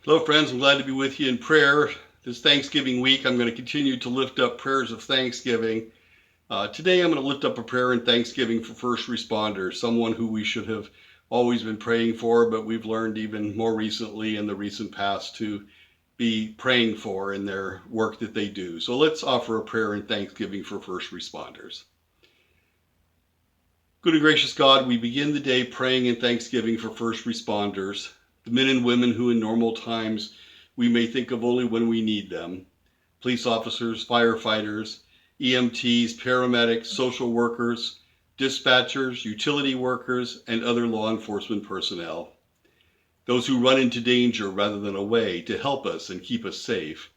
Hello friends, I'm glad to be with you in prayer. This Thanksgiving week, I'm going to continue to lift up prayers of thanksgiving. Today I'm going to lift up a prayer in thanksgiving for first responders, someone who we should have always been praying for, but we've learned even more recently in the recent past to be praying for in their work that they do. So let's offer a prayer in thanksgiving for first responders. Good and gracious God, we begin the day praying in thanksgiving for first responders, the men and women who in normal times we may think of only when we need them. Police officers, firefighters, EMTs, paramedics, social workers, dispatchers, utility workers, and other law enforcement personnel. Those who run into danger rather than away to help us and keep us safe.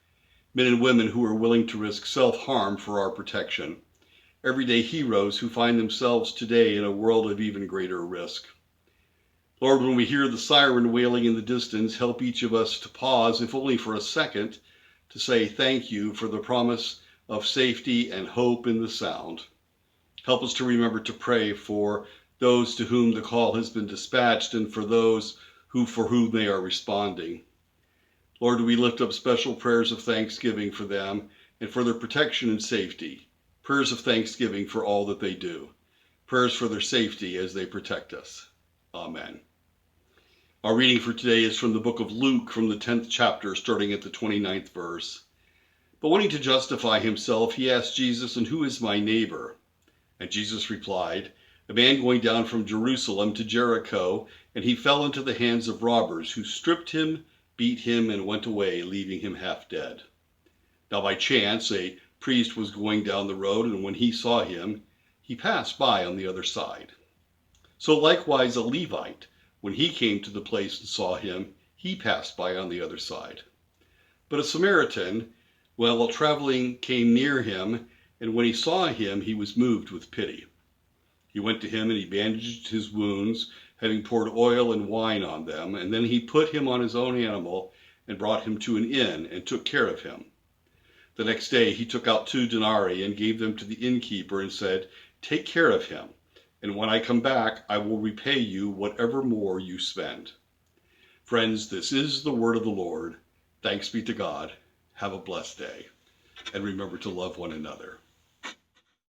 Men and women who are willing to risk self-harm for our protection. Everyday heroes who find themselves today in a world of even greater risk. Lord, when we hear the siren wailing in the distance, help each of us to pause, if only for a second, to say thank you for the promise of safety and hope in the sound. Help us to remember to pray for those to whom the call has been dispatched and for those for whom they are responding. Lord, we lift up special prayers of thanksgiving for them and for their protection and safety. Prayers of thanksgiving for all that they do. Prayers for their safety as they protect us. Amen. Our reading for today is from the book of Luke, from the 10th chapter, starting at the 29th verse. But wanting to justify himself, he asked Jesus, "And who is my neighbor?" And Jesus replied, "A man going down from Jerusalem to Jericho, and he fell into the hands of robbers, who stripped him, beat him, and went away, leaving him half dead. Now by chance a priest was going down the road, and when he saw him, he passed by on the other side. So likewise a Levite, when he came to the place and saw him, he passed by on the other side. But a Samaritan, while traveling, came near him, and when he saw him, he was moved with pity. He went to him and he bandaged his wounds, having poured oil and wine on them, and then he put him on his own animal and brought him to an inn and took care of him. The next day he took out 2 denarii and gave them to the innkeeper and said, 'Take care of him, and when I come back, I will repay you whatever more you spend.'" Friends, this is the word of the Lord. Thanks be to God. Have a blessed day. And remember to love one another.